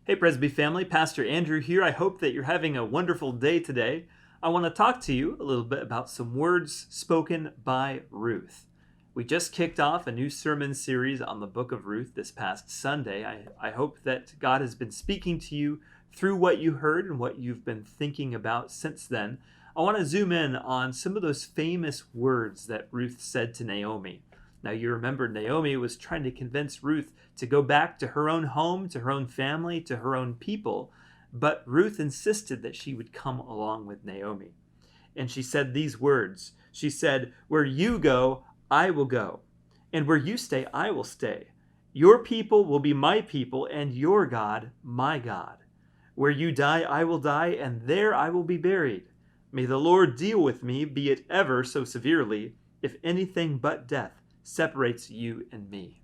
Hey, Presby family, Pastor Andrew here. I hope that you're having a wonderful day today. I want to talk to you a little bit about some words spoken by Ruth. We just kicked off a new sermon series on the book of Ruth this past Sunday. I hope that God has been speaking to you through what you heard and what you've been thinking about since then. I want to zoom in on some of those famous words that Ruth said to Naomi. Now, you remember Naomi was trying to convince Ruth to go back to her own home, to her own family, to her own people, but Ruth insisted that she would come along with Naomi. And she said these words. She said, "Where you go, I will go, and where you stay, I will stay. Your people will be my people, and your God, my God. Where you die, I will die, and there I will be buried. May the Lord deal with me, be it ever so severely, if anything but death separates you and me."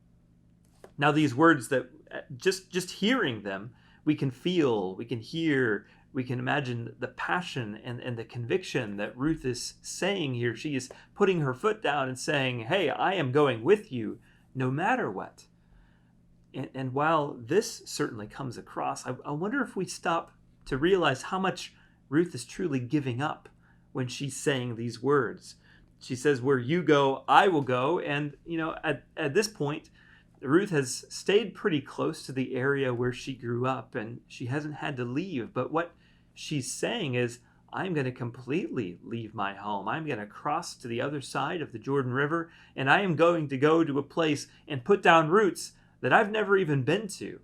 Now, these words that just hearing them, we can feel, we can hear, we can imagine the passion and the conviction that Ruth is saying here. She is putting her foot down and saying, hey, I am going with you no matter what. And while this certainly comes across, I wonder if we stop to realize how much Ruth is truly giving up when she's saying these words. She says, where you go, I will go. And, at this point, Ruth has stayed pretty close to the area where she grew up, and she hasn't had to leave. But what she's saying is, I'm going to completely leave my home. I'm going to cross to the other side of the Jordan River, and I am going to go to a place and put down roots that I've never even been to.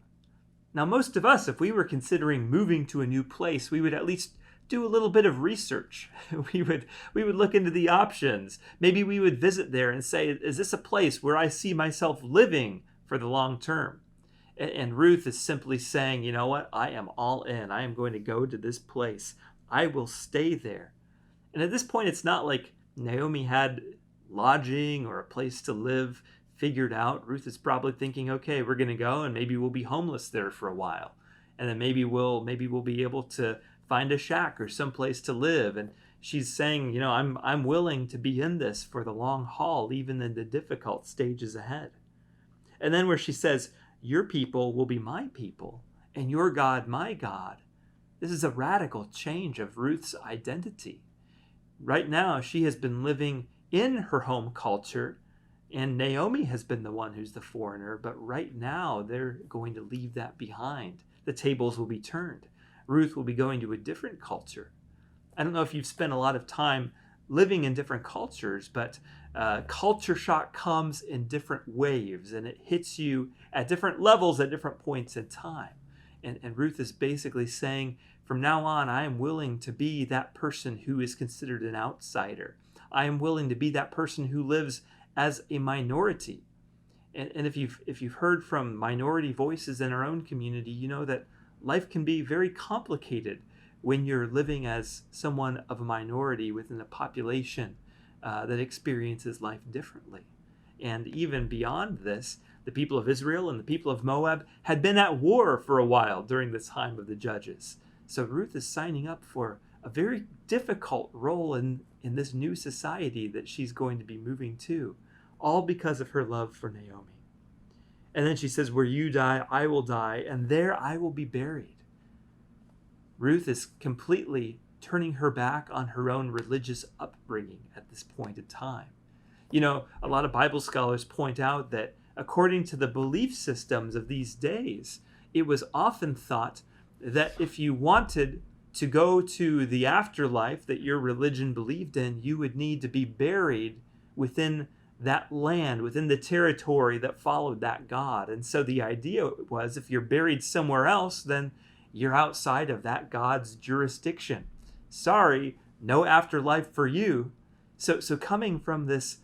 Now, most of us, if we were considering moving to a new place, we would at least do a little bit of research. We would look into the options. Maybe we would visit there and say, is this a place where I see myself living for the long term? And Ruth is simply saying, you know what? I am all in. I am going to go to this place. I will stay there. And at this point, it's not like Naomi had lodging or a place to live figured out. Ruth is probably thinking, okay, we're going to go and maybe we'll be homeless there for a while. And then maybe we'll be able to find a shack or someplace to live. And she's saying, I'm willing to be in this for the long haul, even in the difficult stages ahead. And then where she says, your people will be my people, and your God, my God. This is a radical change of Ruth's identity. Right now, she has been living in her home culture, and Naomi has been the one who's the foreigner. But right now, they're going to leave that behind. The tables will be turned. Ruth will be going to a different culture. I don't know if you've spent a lot of time living in different cultures, but culture shock comes in different waves, and it hits you at different levels at different points in time. And Ruth is basically saying, from now on, I am willing to be that person who is considered an outsider. I am willing to be that person who lives as a minority. And if you've heard from minority voices in our own community, you know that life can be very complicated when you're living as someone of a minority within a population that experiences life differently. And even beyond this, the people of Israel and the people of Moab had been at war for a while during the time of the Judges. So Ruth is signing up for a very difficult role in this new society that she's going to be moving to, all because of her love for Naomi. And then she says, where you die, I will die, and there I will be buried. Ruth is completely turning her back on her own religious upbringing at this point in time. A lot of Bible scholars point out that according to the belief systems of these days, it was often thought that if you wanted to go to the afterlife that your religion believed in, you would need to be buried within that land, within the territory that followed that God. And so the idea was, if you're buried somewhere else, then you're outside of that God's jurisdiction. Sorry, no afterlife for you. So coming from this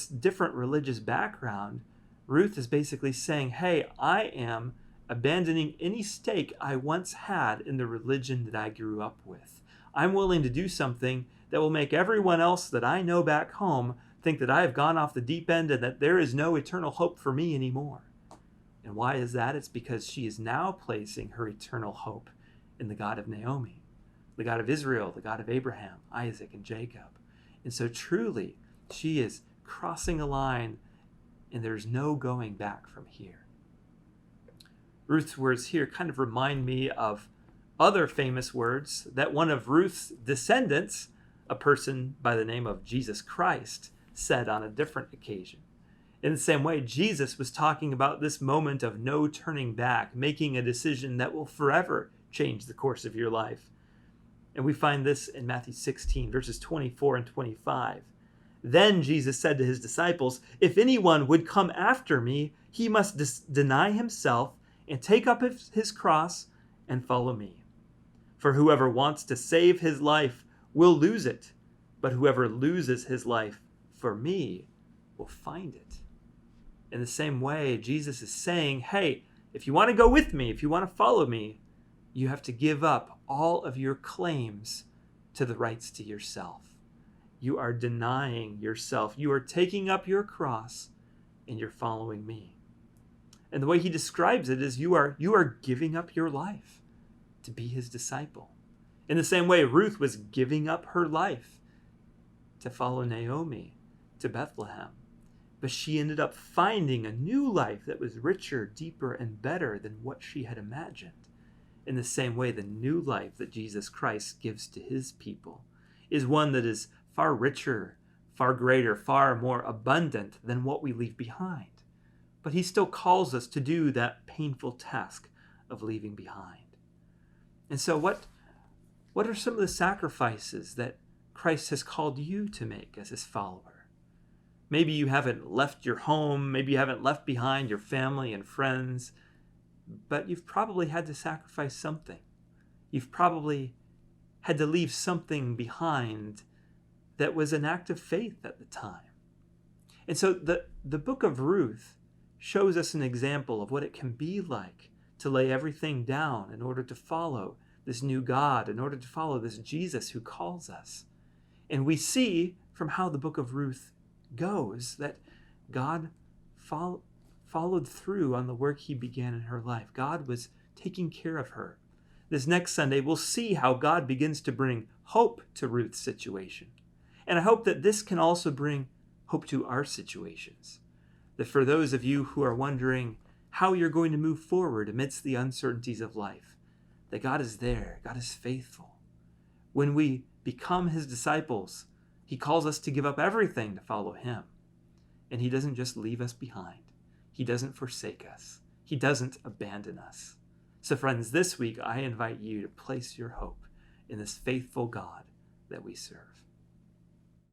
different religious background, Ruth is basically saying, hey, I am abandoning any stake I once had in the religion that I grew up with. I'm willing to do something that will make everyone else that I know back home think that I have gone off the deep end and that there is no eternal hope for me anymore. And why is that? It's because she is now placing her eternal hope in the God of Naomi, the God of Israel, the God of Abraham, Isaac, and Jacob. And so truly, she is crossing a line, and there's no going back from here. Ruth's words here kind of remind me of other famous words that one of Ruth's descendants, a person by the name of Jesus Christ, said on a different occasion. In the same way, Jesus was talking about this moment of no turning back, making a decision that will forever change the course of your life. And we find this in Matthew 16, verses 24 and 25. Then Jesus said to his disciples, "If anyone would come after me, he must deny himself and take up his cross and follow me. For whoever wants to save his life will lose it, but whoever loses his life for me will find it." In the same way, Jesus is saying, hey, if you want to go with me, if you want to follow me, you have to give up all of your claims to the rights to yourself. You are denying yourself. You are taking up your cross and you're following me. And the way he describes it is you are giving up your life to be his disciple. In the same way, Ruth was giving up her life to follow Naomi to Bethlehem. But she ended up finding a new life that was richer, deeper, and better than what she had imagined. In the same way, the new life that Jesus Christ gives to his people is one that is far richer, far greater, far more abundant than what we leave behind. But he still calls us to do that painful task of leaving behind. And so what are some of the sacrifices that Christ has called you to make as his follower? Maybe you haven't left your home, maybe you haven't left behind your family and friends, but you've probably had to sacrifice something. You've probably had to leave something behind that was an act of faith at the time. And so the book of Ruth shows us an example of what it can be like to lay everything down in order to follow this new God, in order to follow this Jesus who calls us. And we see from how the book of Ruth goes that God followed through on the work he began in her life. God was taking care of her. This next Sunday, we'll see how God begins to bring hope to Ruth's situation. And I hope that this can also bring hope to our situations. That for those of you who are wondering how you're going to move forward amidst the uncertainties of life, that God is there, God is faithful. When we become his disciples, he calls us to give up everything to follow him. And he doesn't just leave us behind. He doesn't forsake us. He doesn't abandon us. So friends, this week I invite you to place your hope in this faithful God that we serve.